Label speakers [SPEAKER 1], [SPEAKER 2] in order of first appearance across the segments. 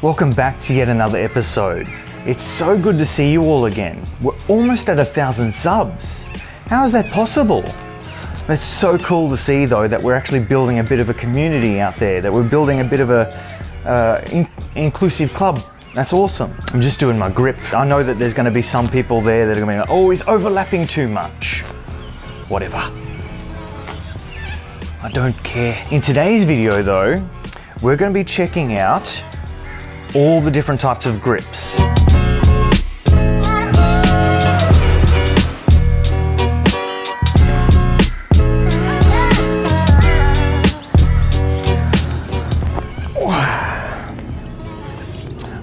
[SPEAKER 1] Welcome back to yet another episode. It's so good to see you all again. We're almost at 1,000 subs. How is that possible? It's so cool to see though that we're actually building a bit of a community out there, that we're building a bit of a inclusive club. That's awesome. I'm just doing my grip. I know that there's going to be some people there that are going to be like, oh, he's overlapping too much. Whatever. I don't care. In today's video though, we're going to be checking out all the different types of grips.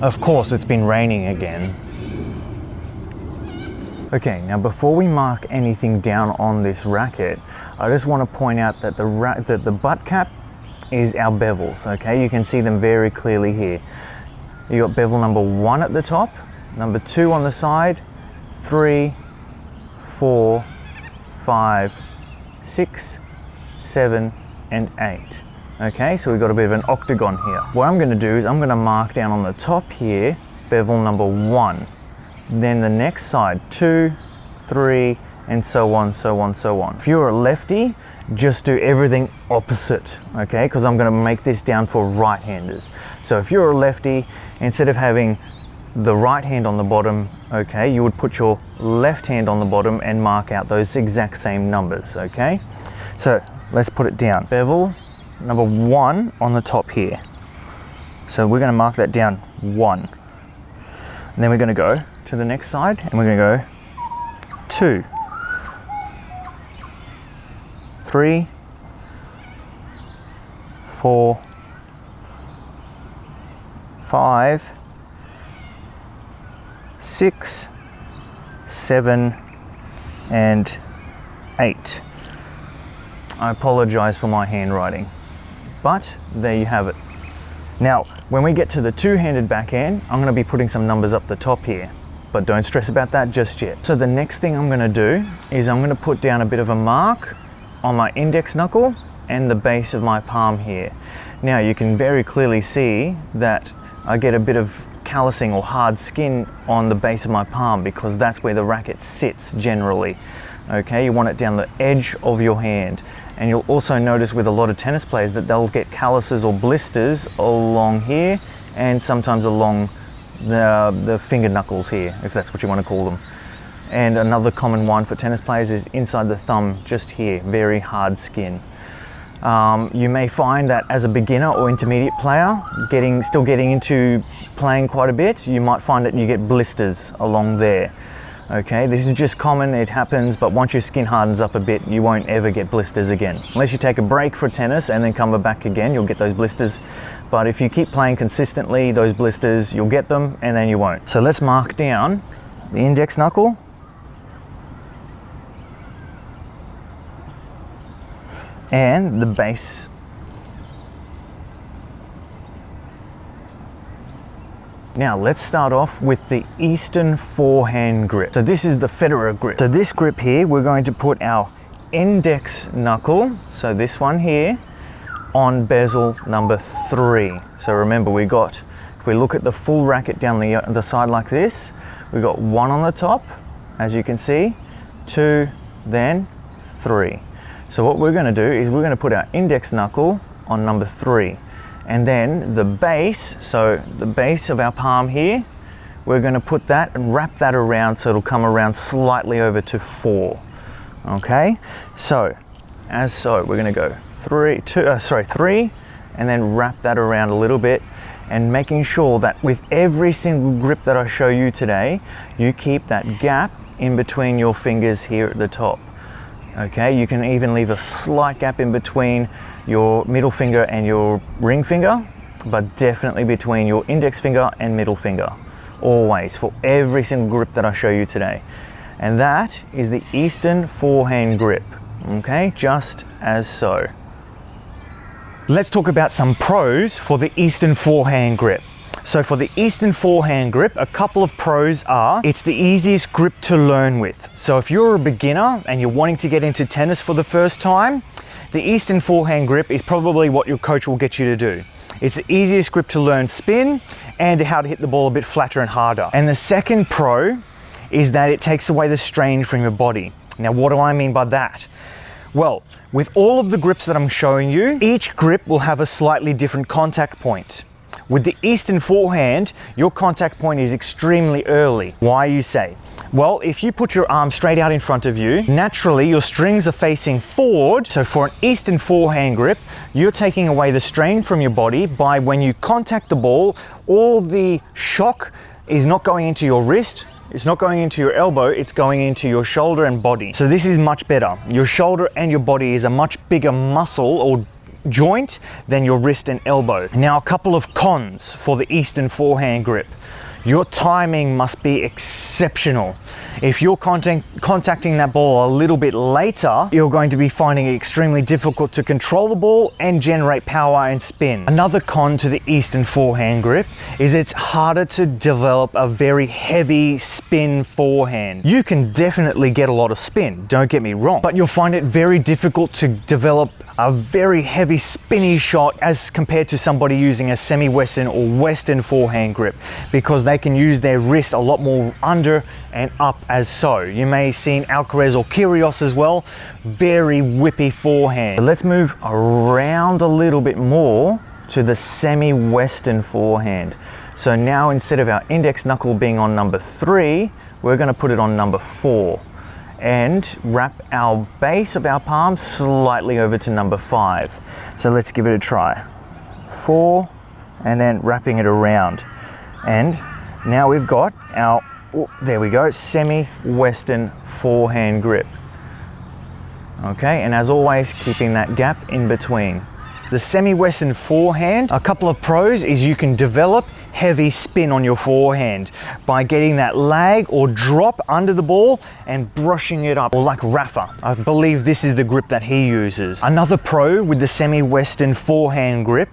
[SPEAKER 1] Of course, it's been raining again. Okay, now before we mark anything down on this racket, I just want to point out that the butt cap is our bevels, okay? You can see them very clearly here. You got bevel number 1 at the top, number 2 on the side, 3, 4, 5, 6, 7, and 8. Okay, so we've got a bit of an octagon here. What I'm going to do is I'm going to mark down on the top here, bevel number 1. Then the next side, 2, 3, and so on, so on, so on. If you're a lefty, just do everything opposite, okay? Because I'm going to make this down for right-handers. So if you're a lefty, instead of having the right hand on the bottom, okay, you would put your left hand on the bottom and mark out those exact same numbers, okay? So let's put it down. Bevel number 1 on the top here. So we're going to mark that down 1. And then we're going to go to the next side and we're going to go 2, 3, 4, 5, 6, 7, and 8. I apologize for my handwriting, but there you have it. Now, when we get to the two-handed backhand, I'm going to be putting some numbers up the top here, but don't stress about that just yet. So the next thing I'm going to do is I'm going to put down a bit of a mark on my index knuckle and the base of my palm here. Now you can very clearly see that I get a bit of callousing or hard skin on the base of my palm because that's where the racket sits generally. Okay, you want it down the edge of your hand. And you'll also notice with a lot of tennis players that they'll get calluses or blisters along here and sometimes along the finger knuckles here, if that's what you want to call them. And another common one for tennis players is inside the thumb, just here, very hard skin. You may find that as a beginner or intermediate player, still getting into playing quite a bit, you might find that you get blisters along there. Okay, this is just common, it happens, but once your skin hardens up a bit, you won't ever get blisters again. Unless you take a break for tennis and then come back again, you'll get those blisters. But if you keep playing consistently, those blisters, you'll get them and then you won't. So let's mark down the index knuckle. And the base. Now let's start off with the Eastern forehand grip. So this is the Federer grip. So this grip here, we're going to put our index knuckle, so this one here, on bezel number 3. So remember if we look at the full racket down the side like this, we've got 1 on the top, as you can see, 2, then 3. So what we're going to do is we're going to put our index knuckle on number 3. And then the base, so the base of our palm here, we're going to put that and wrap that around so it'll come around slightly over to 4. Okay, so we're going to go 3, and then wrap that around a little bit, and making sure that with every single grip that I show you today, you keep that gap in between your fingers here at the top. Okay, you can even leave a slight gap in between your middle finger and your ring finger, but definitely between your index finger and middle finger, always, for every single grip that I show you today. And that is the Eastern forehand grip, okay, just as so. Let's talk about some pros for the Eastern forehand grip. So for the Eastern forehand grip, a couple of pros are, it's the easiest grip to learn with. So if you're a beginner and you're wanting to get into tennis for the first time, the Eastern forehand grip is probably what your coach will get you to do. It's the easiest grip to learn spin and how to hit the ball a bit flatter and harder. And the second pro is that it takes away the strain from your body. Now, what do I mean by that? Well, with all of the grips that I'm showing you, each grip will have a slightly different contact point. With the Eastern forehand, your contact point is extremely early. Why, you say? Well, if you put your arm straight out in front of you, naturally your strings are facing forward. So for an Eastern forehand grip, you're taking away the strain from your body by when you contact the ball, all the shock is not going into your wrist, it's not going into your elbow, it's going into your shoulder and body. So this is much better. Your shoulder and your body is a much bigger muscle or joint than your wrist and elbow. Now, a couple of cons for the Eastern forehand grip. Your timing must be exceptional. If you're contacting that ball a little bit later, you're going to be finding it extremely difficult to control the ball and generate power and spin. Another con to the Eastern forehand grip is it's harder to develop a very heavy spin forehand. You can definitely get a lot of spin, don't get me wrong, but you'll find it very difficult to develop a very heavy spinny shot as compared to somebody using a semi-Western or Western forehand grip, because they can use their wrist a lot more under and up as so. You may have seen Alcaraz or Kyrgios as well, very whippy forehand. So let's move around a little bit more to the semi-Western forehand. So now instead of our index knuckle being on number 3, we're going to put it on number 4. And wrap our base of our palm slightly over to number 5. So let's give it a try. 4, and then wrapping it around. And now we've got our, there we go, semi-Western forehand grip. Okay, and as always, keeping that gap in between. The semi-Western forehand, a couple of pros is you can develop heavy spin on your forehand by getting that lag or drop under the ball and brushing it up, or like Rafa. I believe this is the grip that he uses. Another pro with the semi-Western forehand grip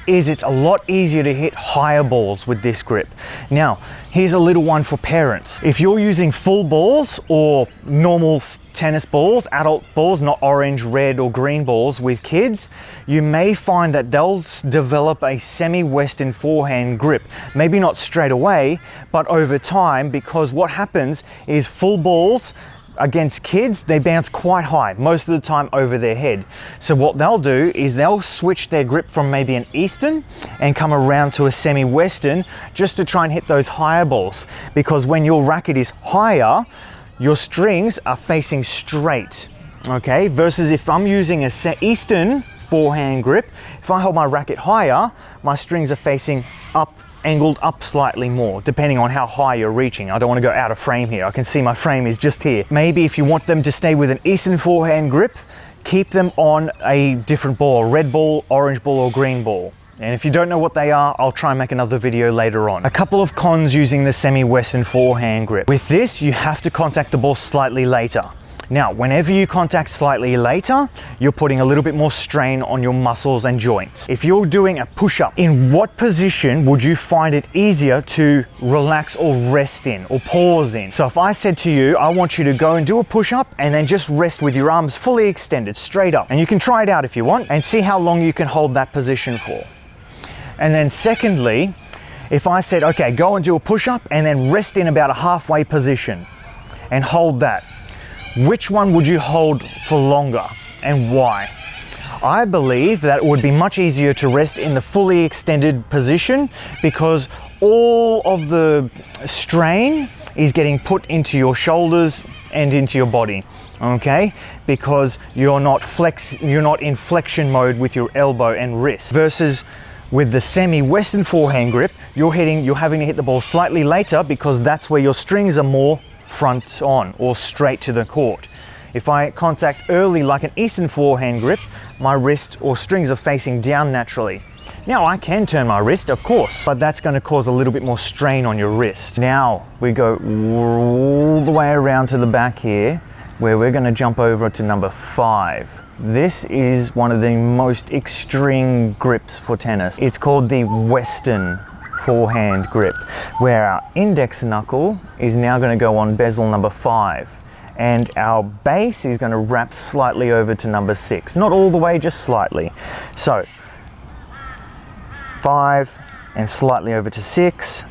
[SPEAKER 1] is it's a lot easier to hit higher balls with this grip. Now, here's a little one for parents. If you're using full balls or normal tennis balls, adult balls, not orange, red or green balls with kids, you may find that they'll develop a semi-Western forehand grip. Maybe not straight away, but over time, because what happens is full balls against kids, they bounce quite high, most of the time over their head. So what they'll do is they'll switch their grip from maybe an Eastern and come around to a semi-Western just to try and hit those higher balls. Because when your racket is higher, your strings are facing straight, okay? Versus if I'm using a Eastern forehand grip, if I hold my racket higher, my strings are facing up, angled up slightly more, depending on how high you're reaching. I don't want to go out of frame here. I can see my frame is just here. Maybe if you want them to stay with an Eastern forehand grip, keep them on a different ball, a red ball, orange ball, or green ball. And if you don't know what they are, I'll try and make another video later on. A couple of cons using the semi-Western forehand grip. With this, you have to contact the ball slightly later. Now, whenever you contact slightly later, you're putting a little bit more strain on your muscles and joints. If you're doing a push-up, in what position would you find it easier to relax or rest in or pause in? So if I said to you, I want you to go and do a push-up and then just rest with your arms fully extended, straight up. And you can try it out if you want and see how long you can hold that position for. And then secondly, if I said, okay, go and do a push-up and then rest in about a halfway position and hold that, which one would you hold for longer and why? I believe that it would be much easier to rest in the fully extended position because all of the strain is getting put into your shoulders and into your body, okay? Because you're not in flexion mode with your elbow and wrist. Versus with the semi-Western forehand grip, you're having to hit the ball slightly later because that's where your strings are more front on or straight to the court. If I contact early like an Eastern forehand grip, my wrist or strings are facing down naturally. Now I can turn my wrist, of course, but that's going to cause a little bit more strain on your wrist. Now we go all the way around to the back here, where we're going to jump over to number 5. This is one of the most extreme grips for tennis. It's called the Western forehand grip, where our index knuckle is now going to go on bezel number 5 and our base is going to wrap slightly over to number 6. Not all the way, just slightly. So 5, and slightly over to 6.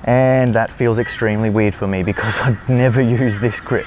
[SPEAKER 1] And that feels extremely weird for me because I've never used this grip.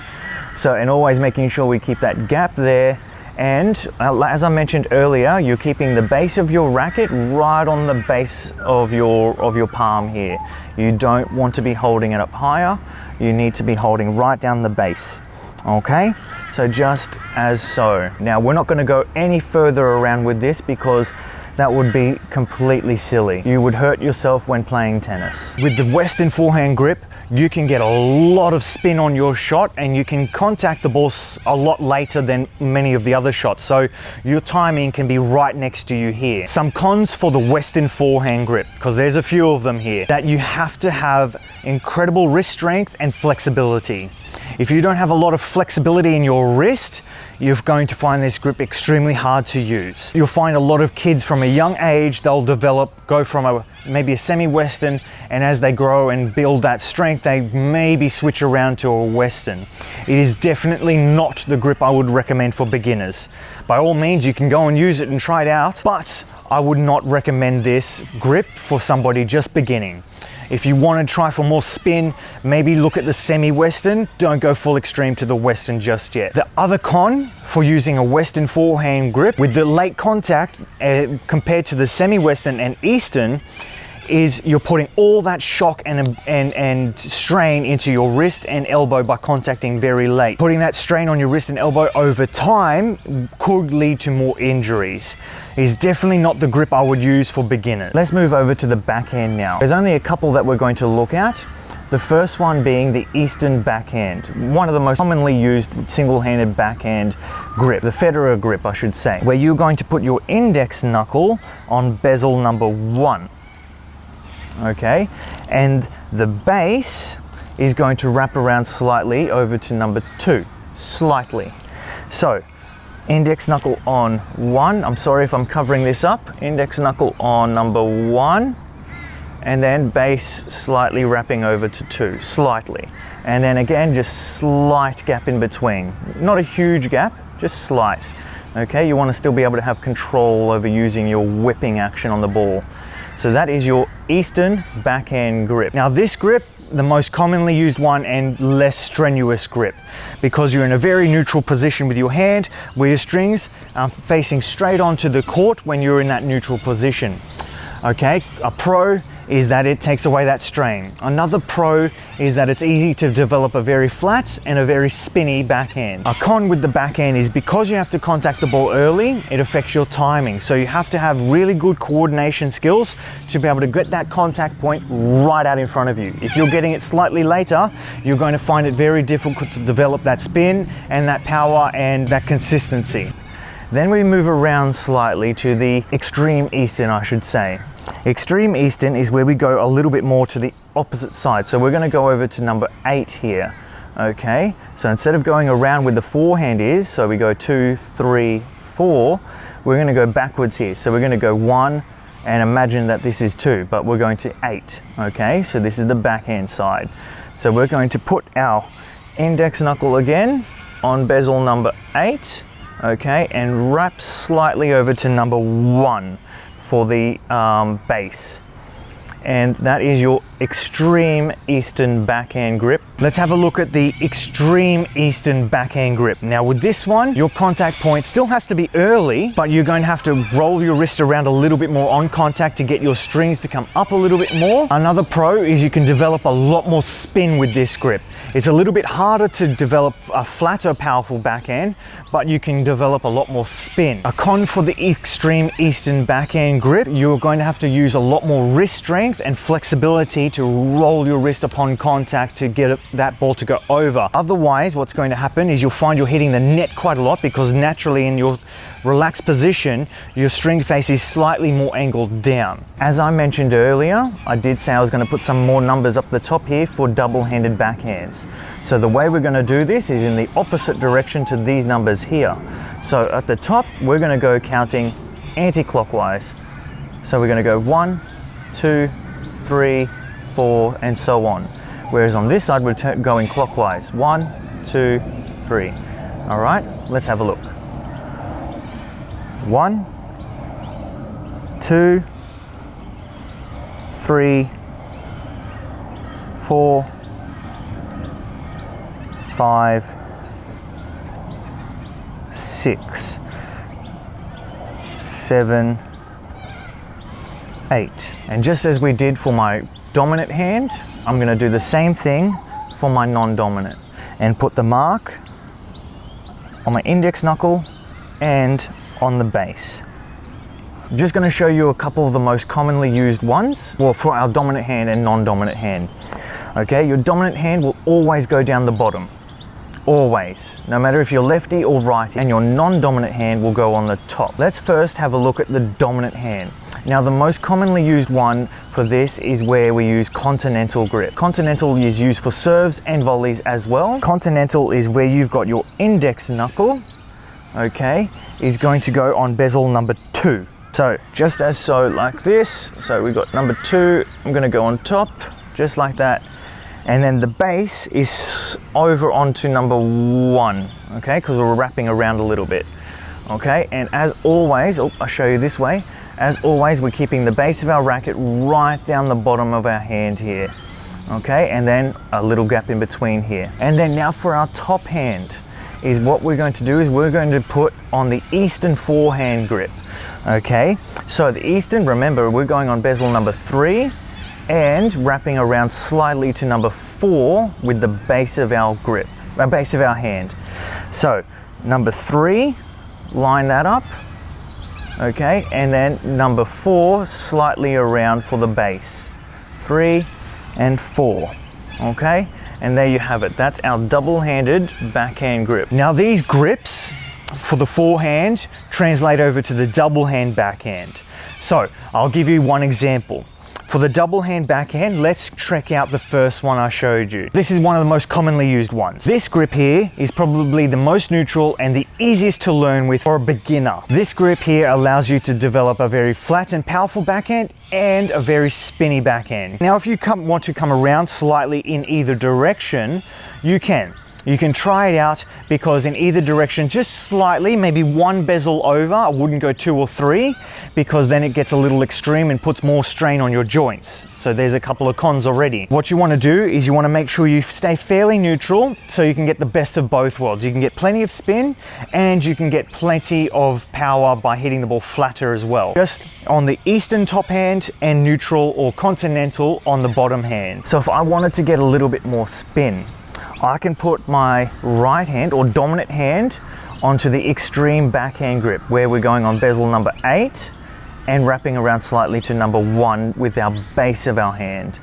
[SPEAKER 1] So, and always making sure we keep that gap there. And as I mentioned earlier, you're keeping the base of your racket right on the base of your palm here. You don't want to be holding it up higher. You need to be holding right down the base. Okay, so just as so. Now we're not going to go any further around with this because that would be completely silly. You would hurt yourself when playing tennis. With the Western forehand grip, you can get a lot of spin on your shot and you can contact the ball a lot later than many of the other shots. So your timing can be right next to you here. Some cons for the Western forehand grip, because there's a few of them here, that you have to have incredible wrist strength and flexibility. If you don't have a lot of flexibility in your wrist, you're going to find this grip extremely hard to use. You'll find a lot of kids from a young age, they'll go from maybe a semi-Western, and as they grow and build that strength, they maybe switch around to a Western. It is definitely not the grip I would recommend for beginners. By all means, you can go and use it and try it out, but I would not recommend this grip for somebody just beginning. If you want to try for more spin, maybe look at the semi-Western. Don't go full extreme to the Western just yet. The other con for using a Western forehand grip with the late contact compared to the semi-Western and Eastern is you're putting all that shock and strain into your wrist and elbow by contacting very late. Putting that strain on your wrist and elbow over time could lead to more injuries. It's definitely not the grip I would use for beginners. Let's move over to the backhand now. There's only a couple that we're going to look at. The first one being the Eastern backhand, one of the most commonly used single-handed backhand grip, the Federer grip I should say, where you're going to put your index knuckle on bezel number 1. Okay, and the base is going to wrap around slightly over to number 2, slightly. So, index knuckle on 1, I'm sorry if I'm covering this up, index knuckle on number 1, and then base slightly wrapping over to 2, slightly. And then again, just slight gap in between. Not a huge gap, just slight. Okay, you want to still be able to have control over using your whipping action on the ball. So that is your Eastern backhand grip. Now this grip, the most commonly used one and less strenuous grip, because you're in a very neutral position with your hand where your strings are facing straight onto the court when you're in that neutral position. Okay, a pro is that it takes away that strain. Another pro is that it's easy to develop a very flat and a very spinny backhand. A con with the backhand is because you have to contact the ball early, it affects your timing. So you have to have really good coordination skills to be able to get that contact point right out in front of you. If you're getting it slightly later, you're going to find it very difficult to develop that spin and that power and that consistency. Then we move around slightly to the Extreme Eastern, I should say. Extreme Eastern is where we go a little bit more to the opposite side. So we're going to go over to number 8 here. Okay, so instead of going around where the forehand is, so we go 2, 3, 4, we're going to go backwards here. So we're going to go 1 and imagine that this is 2, but we're going to 8. Okay, so this is the backhand side. So we're going to put our index knuckle again on bezel number 8. Okay, and wrap slightly over to number 1 for the base. And that is your Extreme Eastern backhand grip. Let's have a look at the Extreme Eastern backhand grip. Now with this one, your contact point still has to be early, but you're going to have to roll your wrist around a little bit more on contact to get your strings to come up a little bit more. Another pro is you can develop a lot more spin with this grip. It's a little bit harder to develop a flatter, powerful backhand, but you can develop a lot more spin. A con for the Extreme Eastern backhand grip, you're going to have to use a lot more wrist strength and flexibility to roll your wrist upon contact to get that ball to go over. Otherwise, what's going to happen is you'll find you're hitting the net quite a lot because naturally in your relaxed position, your string face is slightly more angled down. As I mentioned earlier, I did say I was going to put some more numbers up the top here for double-handed backhands. So the way we're going to do this is in the opposite direction to these numbers here. So at the top, we're going to go counting anti-clockwise. So we're going to go 1, 2, 3, 4, and so on. Whereas on this side, we're going clockwise. 1, 2, 3. All right, let's have a look. 1, 2, 3, 4, 5, 6, 7, 8. And just as we did for my dominant hand, I'm going to do the same thing for my non-dominant and put the mark on my index knuckle and on the base. I'm just going to show you a couple of the most commonly used ones, well, for our dominant hand and non-dominant hand. Okay, your dominant hand will always go down the bottom. Always, no matter if you're lefty or righty, and your non-dominant hand will go on the top. Let's first have a look at the dominant hand. Now, the most commonly used one for this is where we use Continental grip. Continental is used for serves and volleys as well. Continental is where you've got your index knuckle, okay, is going to go on bezel number 2. So just as so, like this. So we've got number 2, I'm going to go on top, just like that. And then the base is over onto number 1, okay, because we're wrapping around a little bit, okay. And as always, I'll show you this way. As always, we're keeping the base of our racket right down the bottom of our hand here, okay, and then a little gap in between here. And then now for our top hand, is what we're going to do is we're going to put on the Eastern forehand grip, okay. So the Eastern, remember, we're going on bezel number 3, and wrapping around slightly to number 4 with the base of our grip, base of our hand. So number 3, line that up, okay, and then number 4 slightly around for the base. 3 and 4, okay, and there you have it. That's our double-handed backhand grip. Now these grips for the forehand translate over to the double-hand backhand. So I'll give you one example. For the double hand backhand, let's check out the first one I showed you. This is one of the most commonly used ones. This grip here is probably the most neutral and the easiest to learn with for a beginner. This grip here allows you to develop a very flat and powerful backhand and a very spinny backhand. Now, if you want to come around slightly in either direction, you can. You can try it out, because in either direction, just slightly, maybe 1 bezel over. I wouldn't go 2 or 3, because then it gets a little extreme and puts more strain on your joints. So there's a couple of cons already. What you want to do is you want to make sure you stay fairly neutral so you can get the best of both worlds. You can get plenty of spin and you can get plenty of power by hitting the ball flatter as well. Just on the Eastern top hand and neutral or Continental on the bottom hand. So if I wanted to get a little bit more spin, I can put my right hand or dominant hand onto the extreme backhand grip, where we're going on bezel number 8 and wrapping around slightly to number 1 with our base of our hand.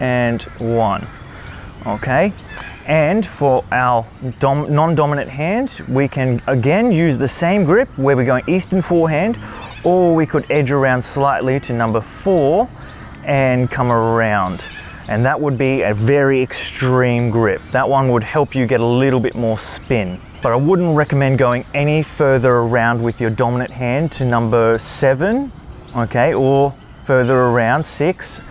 [SPEAKER 1] And 1, okay. And for our non-dominant hand, we can again use the same grip where we're going Eastern forehand, or we could edge around slightly to number 4 and come around. And that would be a very extreme grip. That one would help you get a little bit more spin. But I wouldn't recommend going any further around with your dominant hand to number 7, okay, or further around 6.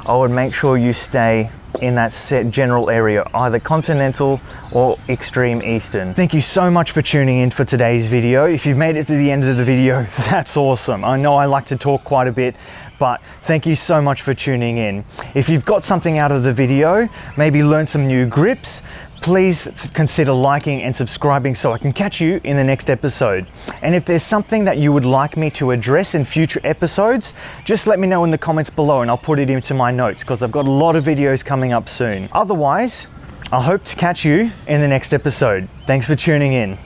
[SPEAKER 1] I would make sure you stay in that set general area, either Continental or Extreme Eastern. Thank you so much for tuning in for today's video. If you've made it to the end of the video, that's awesome. I know I like to talk quite a bit, but thank you so much for tuning in. If you've got something out of the video, maybe learn some new grips, please consider liking and subscribing so I can catch you in the next episode. And if there's something that you would like me to address in future episodes, just let me know in the comments below and I'll put it into my notes, because I've got a lot of videos coming up soon. Otherwise, I hope to catch you in the next episode. Thanks for tuning in.